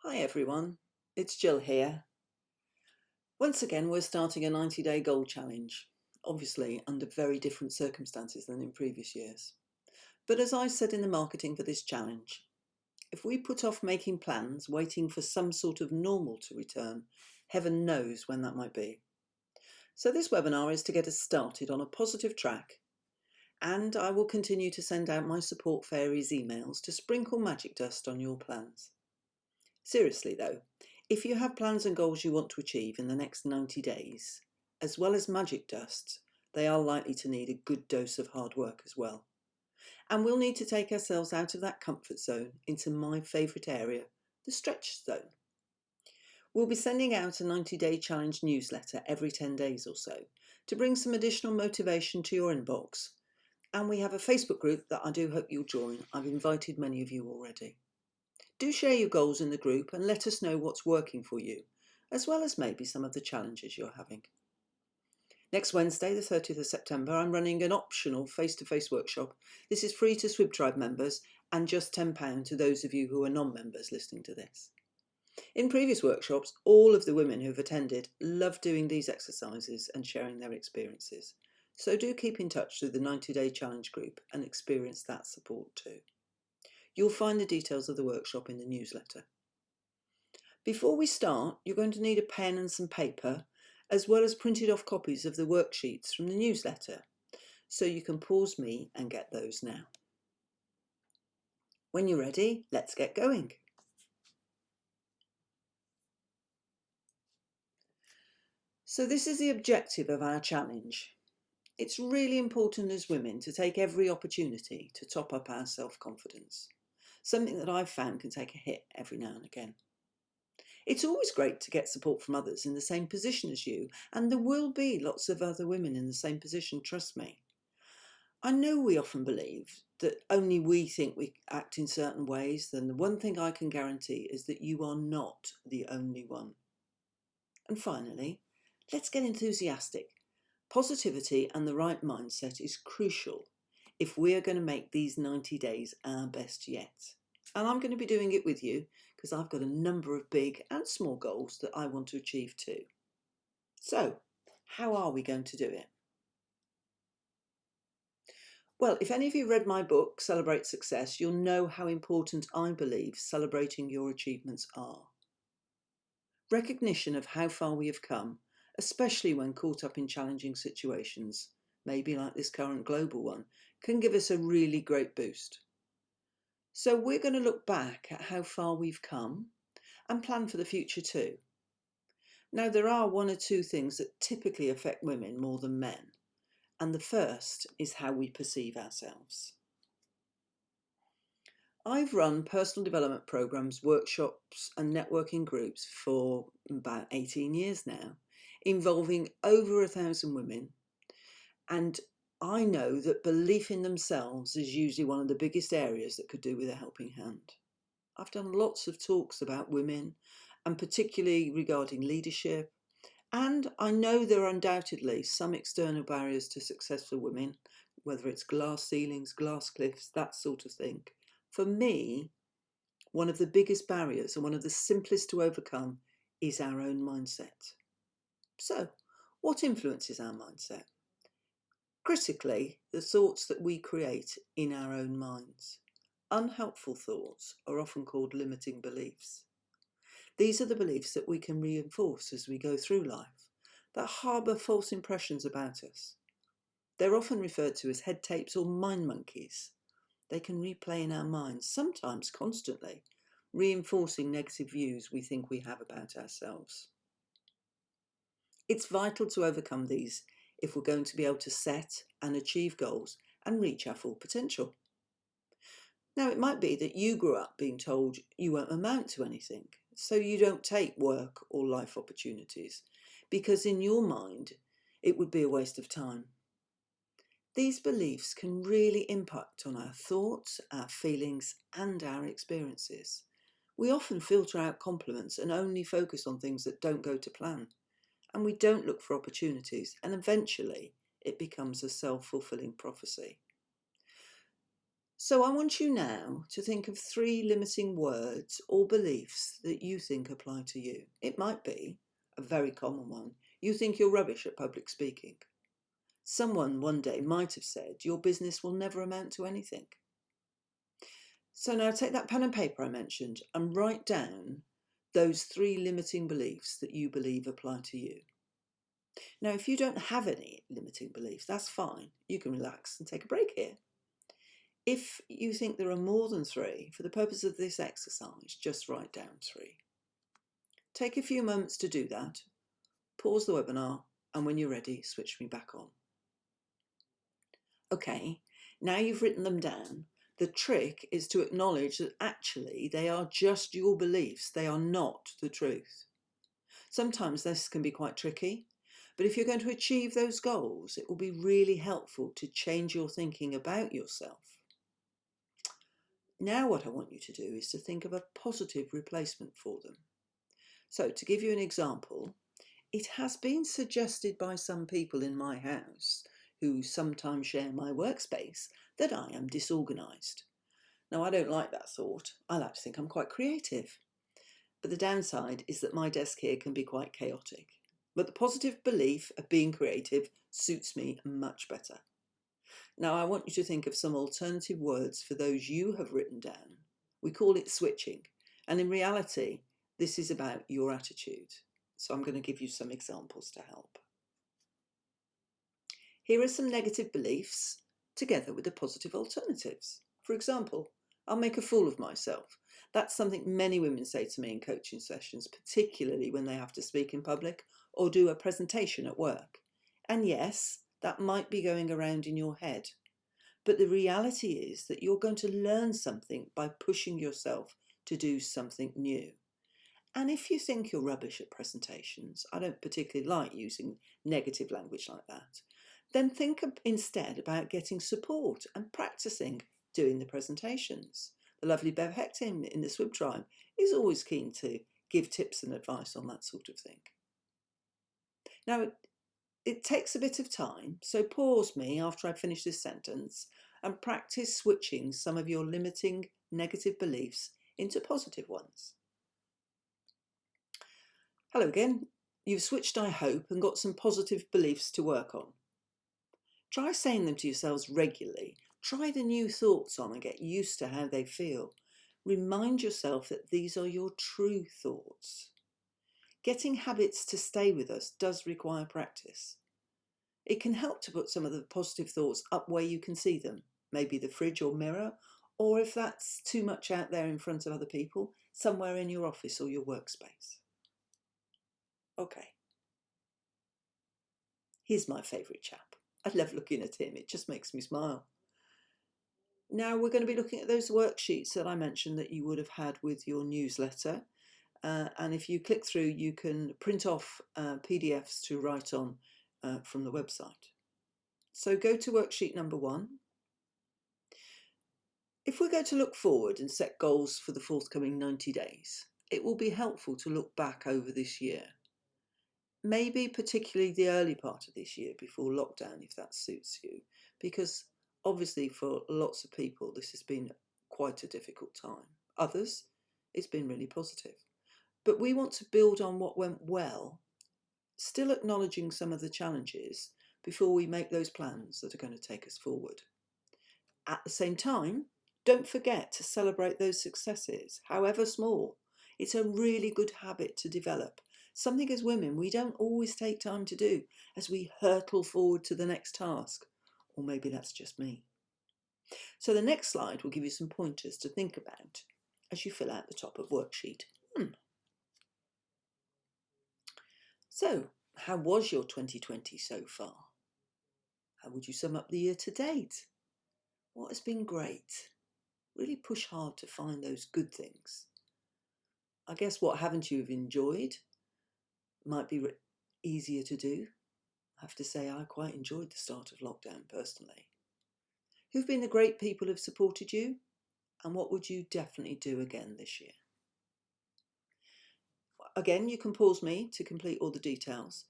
Hi everyone, it's Jill here. Once again, we're starting a 90-day goal challenge, obviously under very different circumstances than in previous years. But as I said in the marketing for this challenge, if we put off making plans, waiting for some sort of normal to return, heaven knows when that might be. So this webinar is to get us started on a positive track, and I will continue to send out my support fairies emails to sprinkle magic dust on your plans. Seriously though, if you have plans and goals you want to achieve in the next 90 days, as well as magic dust, they are likely to need a good dose of hard work as well. And we'll need to take ourselves out of that comfort zone into my favourite area, the stretch zone. We'll be sending out a 90-day challenge newsletter every 10 days or so to bring some additional motivation to your inbox. And we have a Facebook group that I do hope you'll join. I've invited many of you already. Do share your goals in the group and let us know what's working for you, as well as maybe some of the challenges you're having. Next Wednesday, the 30th of September, I'm running an optional face-to-face workshop. This is free to Swib Tribe members and just £10 to those of you who are non-members listening to this. In previous workshops, all of the women who've attended love doing these exercises and sharing their experiences. So do keep in touch through the 90-day challenge group and experience that support too. You'll find the details of the workshop in the newsletter. Before we start, you're going to need a pen and some paper, as well as printed off copies of the worksheets from the newsletter, so you can pause me and get those now. When you're ready, let's get going. So this is the objective of our challenge. It's really important as women to take every opportunity to top up our self-confidence, something that I've found can take a hit every now and again. It's always great to get support from others in the same position as you, and there will be lots of other women in the same position, trust me. I know we often believe that only we think we act in certain ways, then the one thing I can guarantee is that you are not the only one. And finally, let's get enthusiastic. Positivity and the right mindset is crucial if we are going to make these 90 days our best yet. And I'm going to be doing it with you because I've got a number of big and small goals that I want to achieve too. So, how are we going to do it? Well, if any of you read my book, Celebrate Success, you'll know how important I believe celebrating your achievements are. Recognition of how far we have come, especially when caught up in challenging situations, maybe like this current global one, can give us a really great boost. So we're going to look back at how far we've come and plan for the future too. Now, there are one or two things that typically affect women more than men, and the first is how we perceive ourselves. I've run personal development programs, workshops and networking groups for about 18 years now, involving over 1,000 women, and I know that belief in themselves is usually one of the biggest areas that could do with a helping hand. I've done lots of talks about women, and particularly regarding leadership, and I know there are undoubtedly some external barriers to success for women, whether it's glass ceilings, glass cliffs, that sort of thing. For me, one of the biggest barriers and one of the simplest to overcome is our own mindset. So, what influences our mindset? Critically, the thoughts that we create in our own minds. Unhelpful thoughts are often called limiting beliefs. These are the beliefs that we can reinforce as we go through life, that harbour false impressions about us. They're often referred to as head tapes or mind monkeys. They can replay in our minds, sometimes constantly, reinforcing negative views we think we have about ourselves. It's vital to overcome these if we're going to be able to set and achieve goals and reach our full potential. Now, it might be that you grew up being told you won't amount to anything, so you don't take work or life opportunities, because in your mind, it would be a waste of time. These beliefs can really impact on our thoughts, our feelings, and our experiences. We often filter out compliments and only focus on things that don't go to plan. And we don't look for opportunities, and eventually it becomes a self-fulfilling prophecy. So I want you now to think of 3 limiting words or beliefs that you think apply to you. It might be a very common one. You think you're rubbish at public speaking. Someone one day might have said your business will never amount to anything. So now take that pen and paper I mentioned and write down those 3 limiting beliefs that you believe apply to you. Now, if you don't have any limiting beliefs, that's fine. You can relax and take a break here. If you think there are more than 3, for the purpose of this exercise, just write down 3. Take a few moments to do that. Pause the webinar, and when you're ready, switch me back on. Okay, now you've written them down. The trick is to acknowledge that actually they are just your beliefs. They are not the truth. Sometimes this can be quite tricky, but if you're going to achieve those goals, it will be really helpful to change your thinking about yourself. Now what I want you to do is to think of a positive replacement for them. So to give you an example, it has been suggested by some people in my house who sometimes share my workspace that I am disorganised. Now I don't like that thought. I like to think I'm quite creative. But the downside is that my desk here can be quite chaotic. But the positive belief of being creative suits me much better. Now I want you to think of some alternative words for those you have written down. We call it switching, and in reality, this is about your attitude. So I'm going to give you some examples to help. Here are some negative beliefs together with the positive alternatives. For example, I'll make a fool of myself. That's something many women say to me in coaching sessions, particularly when they have to speak in public or do a presentation at work. And yes, that might be going around in your head. But the reality is that you're going to learn something by pushing yourself to do something new. And if you think you're rubbish at presentations, I don't particularly like using negative language like that, then think instead about getting support and practicing doing the presentations. The lovely Bev Hector in the Swib Tribe is always keen to give tips and advice on that sort of thing. Now, it takes a bit of time, so pause me after I finish this sentence and practice switching some of your limiting negative beliefs into positive ones. Hello again. You've switched, I hope, and got some positive beliefs to work on. Try saying them to yourselves regularly. Try the new thoughts on and get used to how they feel. Remind yourself that these are your true thoughts. Getting habits to stay with us does require practice. It can help to put some of the positive thoughts up where you can see them, maybe the fridge or mirror, or if that's too much out there in front of other people, somewhere in your office or your workspace. Okay. Here's my favourite chap. I love looking at him, it just makes me smile. Now we're going to be looking at those worksheets that I mentioned that you would have had with your newsletter. And if you click through, you can print off PDFs to write on from the website. So go to worksheet number 1. If we're going to look forward and set goals for the forthcoming 90 days, it will be helpful to look back over this year. Maybe particularly the early part of this year before lockdown, if that suits you, because obviously for lots of people this has been quite a difficult time. Others, it's been really positive. But we want to build on what went well, still acknowledging some of the challenges before we make those plans that are going to take us forward. At the same time, don't forget to celebrate those successes, however small. It's a really good habit to develop. Something as women we don't always take time to do as we hurtle forward to the next task. Or maybe that's just me. So the next slide will give you some pointers to think about as you fill out the top of worksheet 1. So, how was your 2020 so far? How would you sum up the year to date? What has been great? Really push hard to find those good things. I guess what haven't you enjoyed might be easier to do. I have to say I quite enjoyed the start of lockdown personally. Who've been the great people who've supported you? And what would you definitely do again this year? Again, you can pause me to complete all the details.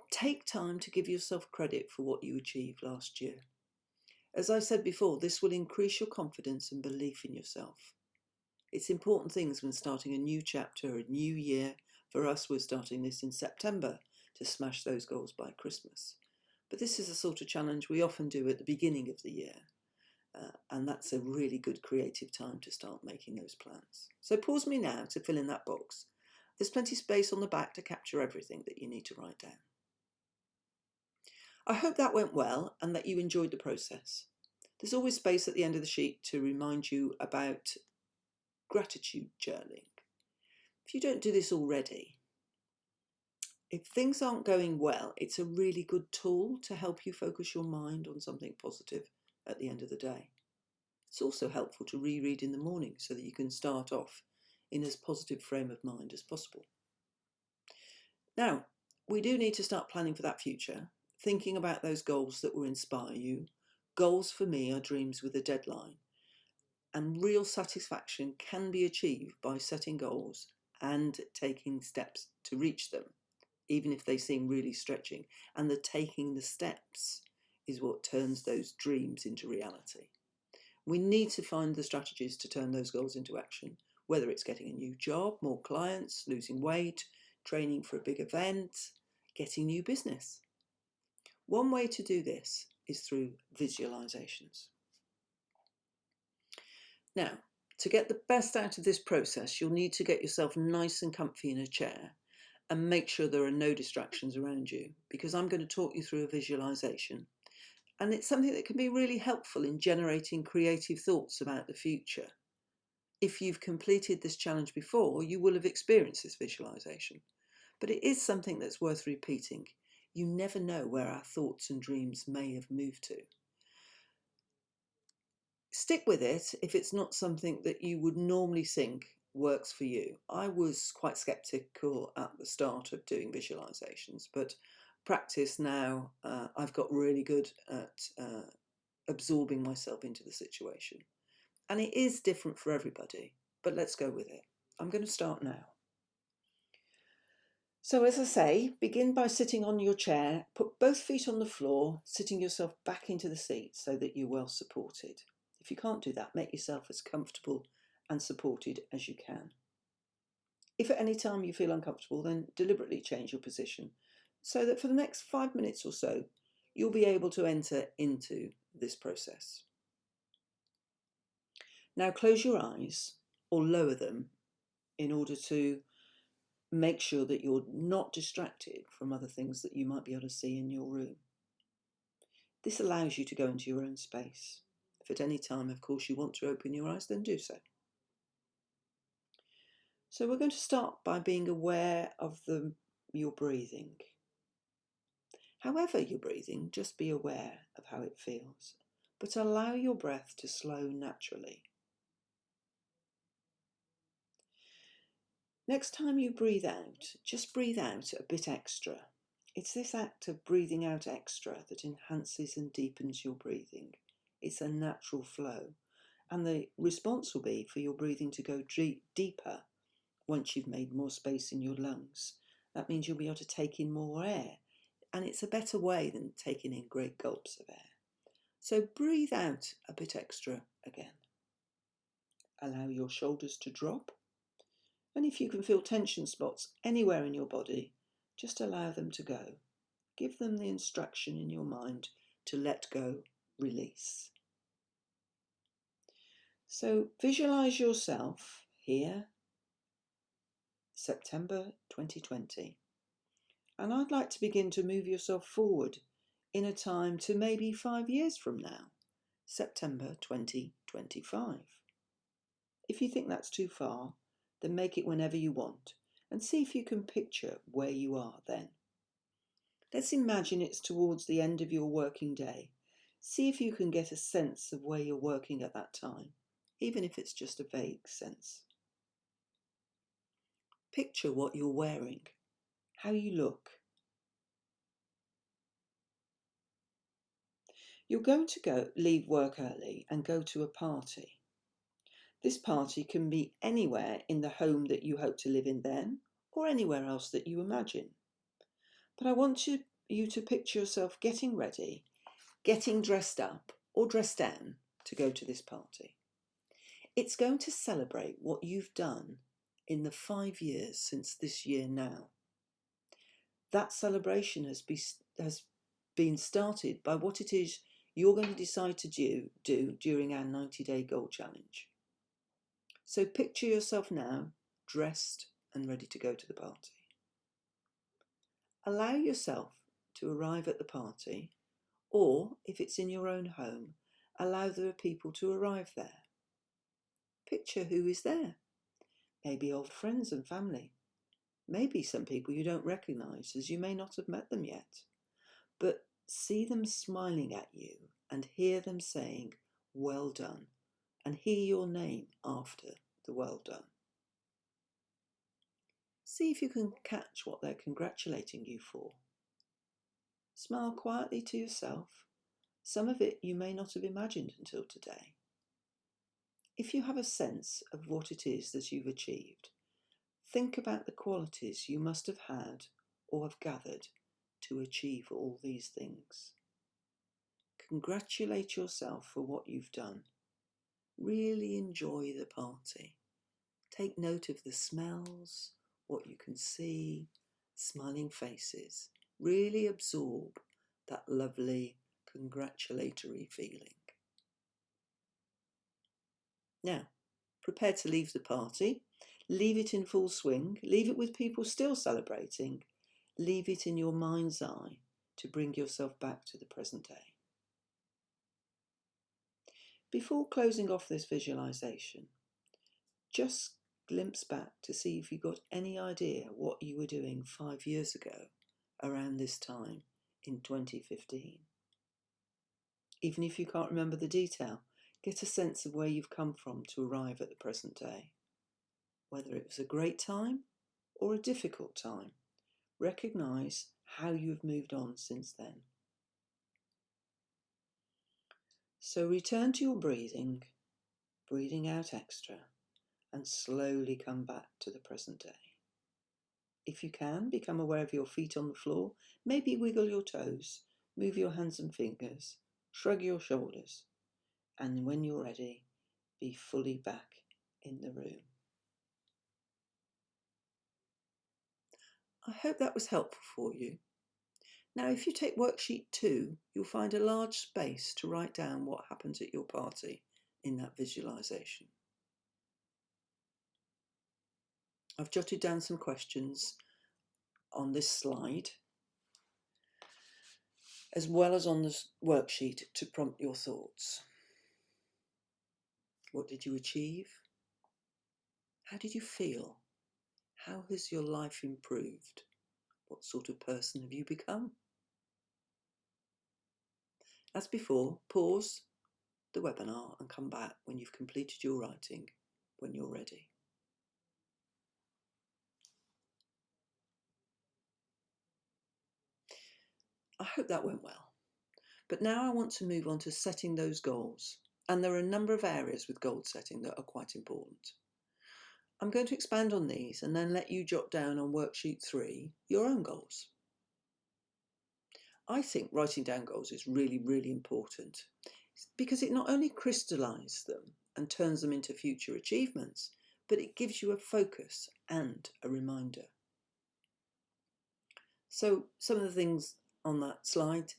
Take time to give yourself credit for what you achieved last year. As I said before, this will increase your confidence and belief in yourself. It's important things when starting a new chapter, a new year. For us, we're starting this in September to smash those goals by Christmas. But this is a sort of challenge we often do at the beginning of the year. And that's a really good creative time to start making those plans. So pause me now to fill in that box. There's plenty of space on the back to capture everything that you need to write down. I hope that went well and that you enjoyed the process. There's always space at the end of the sheet to remind you about gratitude journaling. If you don't do this already, if things aren't going well, it's a really good tool to help you focus your mind on something positive at the end of the day. It's also helpful to reread in the morning so that you can start off in as positive frame of mind as possible. Now, we do need to start planning for that future, thinking about those goals that will inspire you. Goals for me are dreams with a deadline, and real satisfaction can be achieved by setting goals and taking steps to reach them, even if they seem really stretching. And the taking the steps is what turns those dreams into reality. We need to find the strategies to turn those goals into action, whether it's getting a new job, more clients, losing weight, training for a big event, getting new business. One way to do this is through visualizations. Now, to get the best out of this process, you'll need to get yourself nice and comfy in a chair and make sure there are no distractions around you, because I'm going to talk you through a visualization. And it's something that can be really helpful in generating creative thoughts about the future. If you've completed this challenge before, you will have experienced this visualization. But it is something that's worth repeating. You never know where our thoughts and dreams may have moved to. Stick with it if it's not something that you would normally think works for you. I was quite skeptical at the start of doing visualizations, but practice now, I've got really good at absorbing myself into the situation. And it is different for everybody, but let's go with it. I'm going to start now. So as I say, begin by sitting on your chair, put both feet on the floor, sitting yourself back into the seat so that you're well supported. If you can't do that, make yourself as comfortable and supported as you can. If at any time you feel uncomfortable, then deliberately change your position so that for the next 5 minutes or so, you'll be able to enter into this process. Now close your eyes or lower them in order to make sure that you're not distracted from other things that you might be able to see in your room. This allows you to go into your own space. If at any time, of course, you want to open your eyes, then do so. So we're going to start by being aware of your breathing. However you're breathing, just be aware of how it feels, but allow your breath to slow naturally. Next time you breathe out, just breathe out a bit extra. It's this act of breathing out extra that enhances and deepens your breathing. It's a natural flow, and the response will be for your breathing to go deeper once you've made more space in your lungs. That means you'll be able to take in more air, and it's a better way than taking in great gulps of air. So breathe out a bit extra again. Allow your shoulders to drop. And if you can feel tension spots anywhere in your body, just allow them to go. Give them the instruction in your mind to let go, release. So visualize yourself here, September 2020. And I'd like to begin to move yourself forward in a time to maybe 5 years from now, September 2025. If you think that's too far, then make it whenever you want and see if you can picture where you are then. Let's imagine it's towards the end of your working day. See if you can get a sense of where you're working at that time, even if it's just a vague sense. Picture what you're wearing, how you look. You're going to leave work early and go to a party. This party can be anywhere in the home that you hope to live in then, or anywhere else that you imagine. But I want you to picture yourself getting ready, getting dressed up, or dress down to go to this party. It's going to celebrate what you've done in the 5 years since this year now. That celebration has been started by what it is you're going to decide to do during our 90-day goal challenge. So picture yourself now, dressed and ready to go to the party. Allow yourself to arrive at the party, or if it's in your own home, allow the people to arrive there. Picture who is there. Maybe old friends and family. Maybe some people you don't recognise, as you may not have met them yet. But see them smiling at you and hear them saying, "Well done," and hear your name after the "well done." See if you can catch what they're congratulating you for. Smile quietly to yourself. Some of it you may not have imagined until today. If you have a sense of what it is that you've achieved, think about the qualities you must have had or have gathered to achieve all these things. Congratulate yourself for what you've done. Really enjoy the party. Take note of the smells, what you can see, smiling faces. Really absorb that lovely congratulatory feeling. Now, prepare to leave the party. Leave it in full swing. Leave it with people still celebrating. Leave it in your mind's eye to bring yourself back to the present day. Before closing off this visualization, just glimpse back to see if you got any idea what you were doing 5 years ago around this time in 2015. Even if you can't remember the detail, get a sense of where you've come from to arrive at the present day. Whether it was a great time or a difficult time, recognise how you have moved on since then. So return to your breathing out extra, and slowly come back to the present day. If you can, become aware of your feet on the floor, maybe wiggle your toes, move your hands and fingers, shrug your shoulders, and when you're ready, be fully back in the room. I hope that was helpful for you. Now, if you take worksheet 2, you'll find a large space to write down what happens at your party in that visualisation. I've jotted down some questions on this slide, as well as on this worksheet to prompt your thoughts. What did you achieve? How did you feel? How has your life improved? What sort of person have you become? As before, pause the webinar and come back when you've completed your writing, when you're ready. I hope that went well. But now I want to move on to setting those goals. And there are a number of areas with goal setting that are quite important. I'm going to expand on these and then let you jot down on worksheet 3 your own goals. I think writing down goals is really, really important because it not only crystallises them and turns them into future achievements, but it gives you a focus and a reminder. So some of the things on that slide: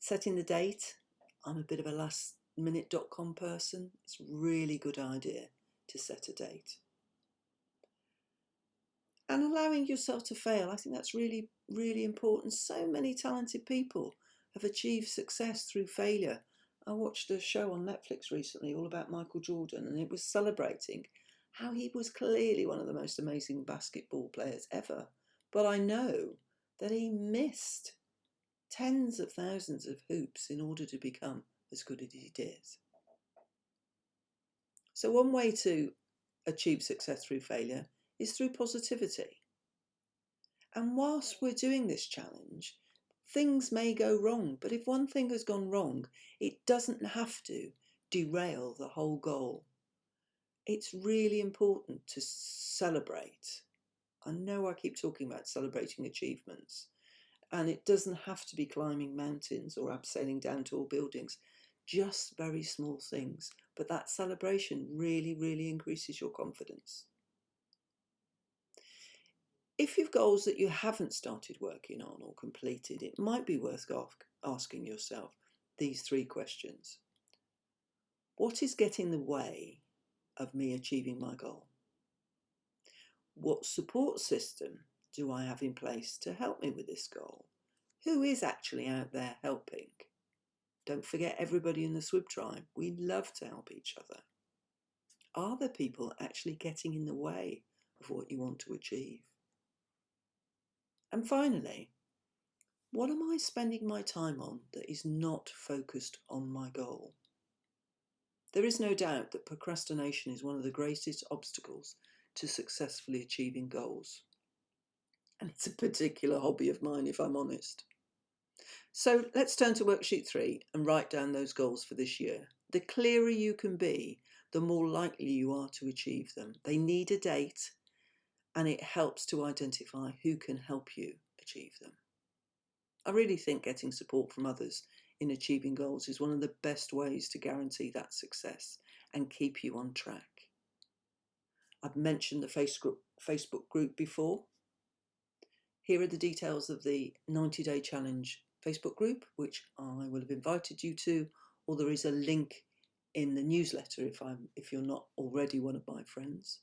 setting the date. I'm a bit of a lastminute.com person. It's a really good idea to set a date. And allowing yourself to fail. I think that's really, really important. So many talented people have achieved success through failure. I watched a show on Netflix recently all about Michael Jordan, and it was celebrating how he was clearly one of the most amazing basketball players ever. But I know that he missed tens of thousands of hoops in order to become as good as he did. So one way to achieve success through failure is through positivity. And whilst we're doing this challenge, things may go wrong, but if one thing has gone wrong, it doesn't have to derail the whole goal. It's really important to celebrate. I know I keep talking about celebrating achievements, and it doesn't have to be climbing mountains or abseiling down tall buildings. just very small things, but that celebration really, really increases your confidence. If you've goals that you haven't started working on or completed, it might be worth asking yourself these 3 questions. What is getting in the way of me achieving my goal? What support system do I have in place to help me with this goal? Who is actually out there helping? Don't forget everybody in the SWIB tribe. We love to help each other. Are there people actually getting in the way of what you want to achieve? And finally, what am I spending my time on that is not focused on my goal? There is no doubt that procrastination is one of the greatest obstacles to successfully achieving goals. And it's a particular hobby of mine, if I'm honest. So let's turn to worksheet 3 and write down those goals for this year. The clearer you can be, the more likely you are to achieve them. They need a date, and it helps to identify who can help you achieve them. I really think getting support from others in achieving goals is one of the best ways to guarantee that success and keep you on track. I've mentioned the Facebook group before. Here are the details of the 90-day challenge Facebook group, which I will have invited you to, or there is a link in the newsletter if you're not already one of my friends.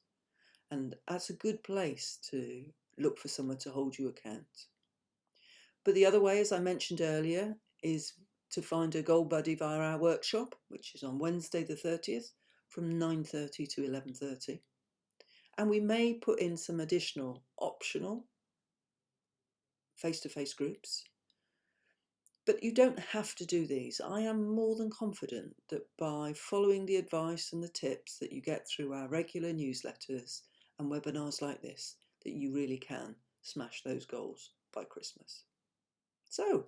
And that's a good place to look for someone to hold you account. But the other way, as I mentioned earlier, is to find a goal buddy via our workshop, which is on Wednesday the 30th from 9:30 to 11:30. And we may put in some additional optional face-to-face groups. But you don't have to do these. I am more than confident that by following the advice and the tips that you get through our regular newsletters and webinars like this, that you really can smash those goals by Christmas. So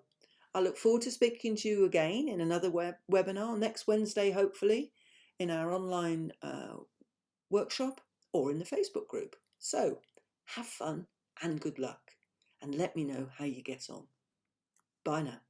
I look forward to speaking to you again in another webinar next Wednesday, hopefully, in our online workshop or in the Facebook group. So have fun and good luck, and let me know how you get on. Bye now.